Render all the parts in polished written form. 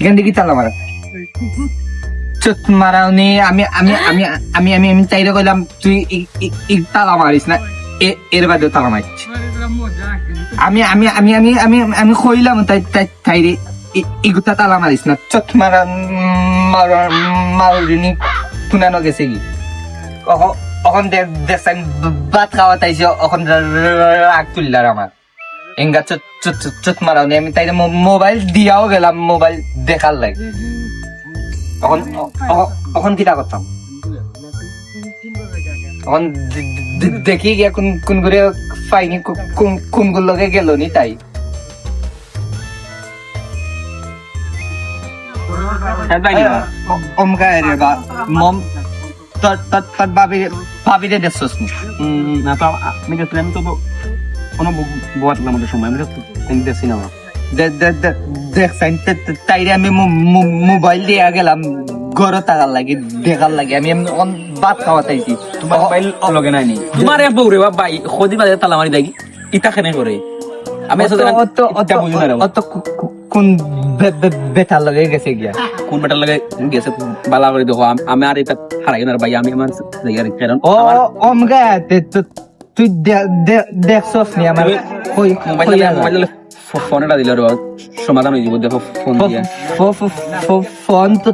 এখান থেকে তালা মারা চোট মারাওনি আমি আমি আমি আমি আমি আমি চাইলে কইলাম তুই তালা মারিস না এর বাদেও তালা মারিস আমি আমি আমি আমি আমি আমি কইলাম তাই তাই তাই রে ইগুতা তালা মারিস না চোট মারিনি শুনানো গেছে কি এখন দেখছেন ভাত খাওয়া তাইছে এখন রাগ তুললার আমার এঙ্গা চোট মারাওনি আমি তাই মোবাইল দিয়াও গেলাম মোবাইল দেখার লাগে এখন কিটা করতাম এখন দেখি গিয়া কোন করে পাইনি কোন লগে গেল নি তাই অমকা রে বা মম তোর ভাবিরে দেখছস নি না তো আমি দেখলাম তো কোনো বোয়াতলাম আমাদের সময় আমি তো দেখছি না দেখছেন তাইরে আমি মোবাইল দিয়া গেলাম ঘর টাকার লাগে দেখার লাগে আমি ভাত খাওয়া চাইছি তোমার মোবাইল লগে নাই নি তোমার এক বউরে ভাই খদি বাজে তালা মারি দেখি ইটা কেনে করে আমি অত কোন বেটার লগে গেছে গিয়া কোন বেটার লাগে গেছে বালা করে দেখো আমি আর এটা হারাই না ভাই আমি আমার জায়গার কারণ ও অমগা তুই দেখছস নি আমার কই মোবাইল ফোনটা দিল রে সমাধান হয়ে যাব দেখো ফোন দিয়া ফোন তো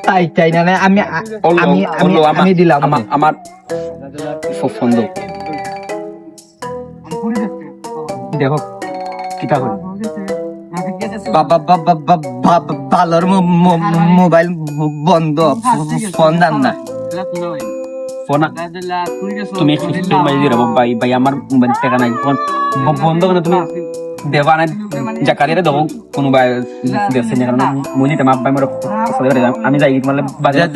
তাই না আমি আমি আমি দিলাম আমার ফোন দাও দেখো কিটা করে ভালোর মোবাইল বন্ধ ফোন দাম না ফোন তুমি মোবাইল দিয়ে ভাই ভাই আমার মোবাইল টাকা নাই ফোন বন্ধ করে তুমি দেবা না জাকারিয়ারে দেবো কোনো দেখছে না কারণ মুই নিতে মাপ ভাই মোর আমি যাই তোমার বাজার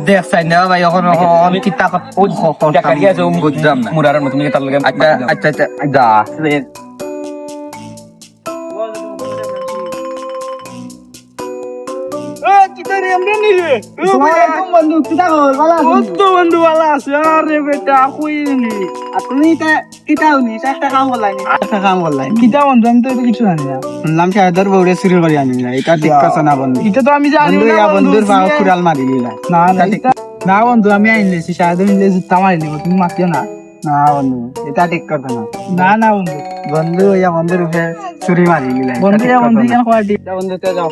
দেখছাই না ভাই এখন আমি কিতা জাকারিয়া যাও বুঝলাম না মুরার তুমি তার লাগে আচ্ছা আচ্ছা যা বন্ধু ভালো আছে আরে বেটা কইনি আপনি কিতা উনি একটা কাম করলাই কিতা বন্ধু আমি তো কিছু জানি না শুনলাম শায়দার বউরে সিরিয়াল করে আনি না এটা ঠিক কথা না বন্ধু এটা তো আমি জানি না বন্ধুর ভাও কুড়াল মারি দিলা না না বন্ধু আমি আইনলেছি শায়দ আইনলে জুতা মারি দিব তুমি মাতিও না না বন্ধু এটা ঠিক কথা না না বন্ধু বন্ধু ইয়া বন্ধুর উপরে ছুরি মারি দিলা বন্ধু ইয়া বন্ধু কেন কয় ঠিক বন্ধু তে যাও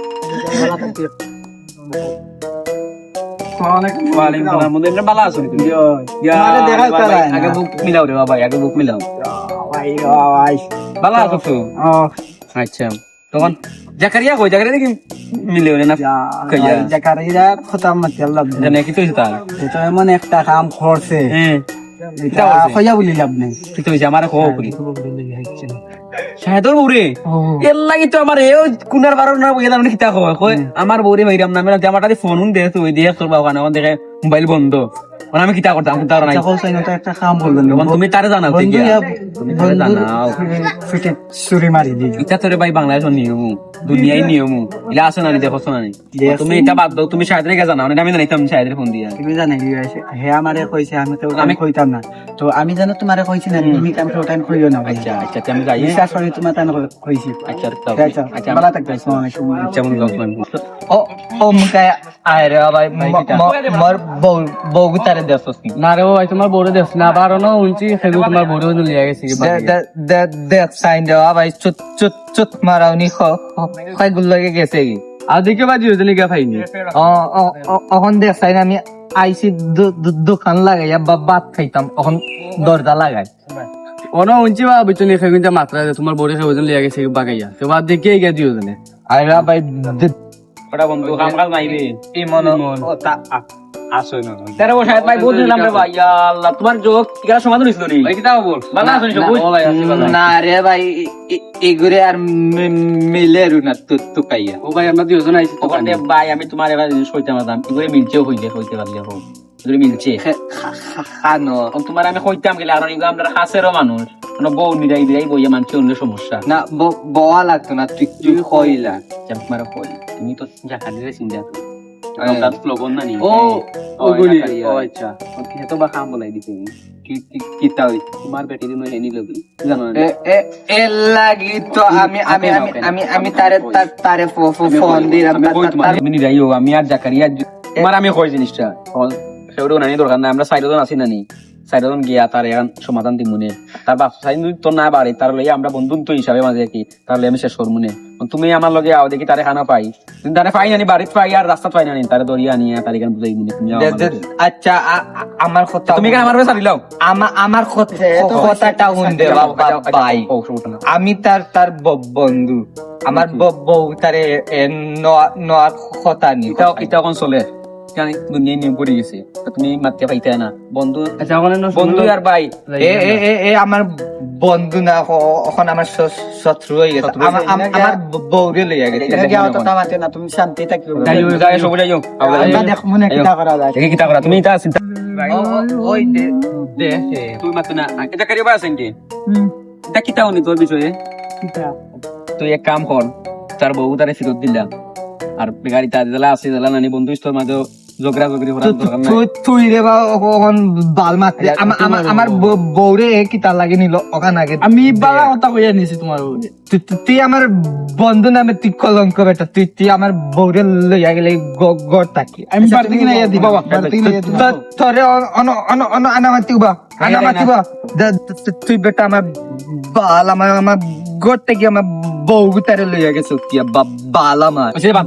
আগে বুক মিলাও রে ভাই আগে বুক মিলাও ভালো আছো তো আচ্ছা তখন জাকারিয়া কই জাকারিয়া দেখি মিলে না জাকারিয়া খতম মত আল্লাহ জানে কি তুই তার এটা এমন একটা কাম করছে এটা কইয়া বলি লাভ নাই তুই তো আমার কো করি শায়দর বউরে এর লাগি তো আমার এও কুনার বারণ না বইলা মানে কিতা কয় আমার বউরে মাইরাম না মেলা জামাটাতে ফোন দে তুই দিয়ে তোর বাবা না দেখে মোবাইল বন্ধ মানে আমি কিতা করতাম তার নাই একটা কাম বললেন তুমি তারে জানাও তুমি তারে জানাও ফিটে ছুরি মারি দি এটা তোরে ভাই বাংলাদেশের নিয়ম দুনিয়ায় নিয়ম ইলা আছে না দেখো শোনা নাই তুমি এটা বাদ দাও তুমি শায়দরে কে জানাও না আমি জানাইতাম শায়দরে ফোন দিয়া তুমি জানাই হে আমারে কইছে আমি কইতাম না তো আমি জানো তোমারে কইছি না তুমি কাম তো টাইম কইও না আচ্ছা আচ্ছা আমি যাই বিশ্বাস করি তোমার টাইম কইছি আচ্ছা আচ্ছা ভালো থাকবে আচ্ছা মন গাও ও মুকা আরে ভাই মোর বউ তারে দেখছস নি না রে ভাই তোমার বড় দেশ না বারনো উনছি সেগু তোমার বড় লিয়া গেছে দেখ সাইন দেওয়া ভাই চুত মারাওনি কয় গুল লাগে গেছে কি আর দেখে বাজি হইতে লিগা ফাইনি এখন দেখ সাইন আমি আইসি দোকান লাগাইয়া ভাত খাইতাম এখন দরজা লাগাই অন উনছি বা বিচনি খেগুনটা মাত্রা তোমার বড় খেগুন লিয়া গেছে বাগাইয়া তো বাদ দেখে গিয়া দিও জানে আরে ভাই ওটা বন্ধু কাম কাজ নাইবে এই মন আসো না তেরে ও শায়দ ভাই বুঝলাম রে ভাই আল্লাহ তোমার যোগ কিরা সমাধান হইছিল নি ভাই কিটা বল ভালো আছেন সব না রে ভাই এগুরে আর মিলে রুনা তো কাইয়া ও ভাই আমরা দুজন আইছি ওখানে ভাই আমি তোমার এবার সইতে মাদাম এগুরে মিলছেও হইতে পারলে হোক এগুরে মিলছে খানো তোমার আমি কইতাম গেলে আর এগুলো আমরা হাসেরও মানুষ কোনো বউ নিরাই বইয়া মানছে অন্য সমস্যা না বওয়া লাগতো না তুই কইলা তোমার কই তুমি তো জাকারিরে চিন্তা তার লগন না নি ও ওগুলি ও আচ্ছা ওকে তো বা কাম বলাই দিতে কি তাই তোমার বেটি দিন হেনি লগি জানো না এর লাগি তো আমি তারে ফোন দিলাম আমি যাইও আমি আর জাকারিয়া তোমার আমি কই জিনিসটা সেগুলো নানি দরকার না আমরা সাইডজন আছি নানি সাইডজন গিয়া তার এখন সমাধান দিব মনে তার বাপ সাইড তো না বাড়ি তার লইয়া আমরা বন্ধুত্ব হিসাবে মাঝে কি তার লইয়া আমি শেষ করব মনে তুমি আমার লগে আও দেখি তারে খানা পাই তুমি তারে পাই নানি বাড়িতে পাই আর রাস্তা পাই নানি তারে দরিয়া নিয়ে তার এখানে বুঝাই মনে তুমি আচ্ছা আমার কথা তুমি কেন আমার কাছে দিলাও আমার কথাটা শুনবে ভাই ও সমস্যা না আমি তার বন্ধু আমার বউ তারে নোয়ার কথা নি এটা এটা কোন চলে জানি দুনিয়া নিয়ে পড়ে গেছে তুমি মারতে পাইতে না বন্ধু আচ্ছা ওখানে বন্ধু আর ভাই এ আমার বন্ধু না এখন আমার শত্রু হয়ে গেছে আমার বউরে লইয়া গেছে না তুমি শান্তি থাকিও যাই সব যাইও আমরা দেখো মনে কিটা করা যায় দেখি কিতা করা তুমি এটা চিন্তা ওই দে তুই মাত না এটা করিবা আছেন কি এটা কিতা হনি তোর বিষয়ে কিটা তুই এক কাম কর তার বউ তারে ফিরত দিলা আর গাড়ি তা দিলা আছে দিলা নানি বন্ধু স্তর মাঝে ঝগড়া ঝগড়ি করার দরকার নাই তুই রে বা ওখন বাল মারতে আমার বউরে কি তার লাগে নিল ওখানে আগে আমি বালা কথা কইয়া নিছি তোমার বউরে তুই আমার বন্ধু নামে তুই কলঙ্ক বেটা তুই আমার বউরে লইয়া গেলে গড় থাকি আমি বাড়ি থেকে নাইয়া দিব বাড়ি থেকে নাইয়া দিব তোরে আনামাতিবা তুই বেটা আমার বাল আমার গড় থেকে আমার বউ তারে লইয়া গেছে কি বাল আমার ওই বাদ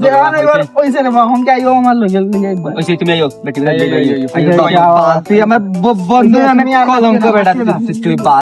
পয়সা নেবা হমকে আইও আমার লইয়া লইয়া ওই তুমি আইও বেটি তুই আমার বন্ধু নামে কলঙ্ক বেটা তুই বাল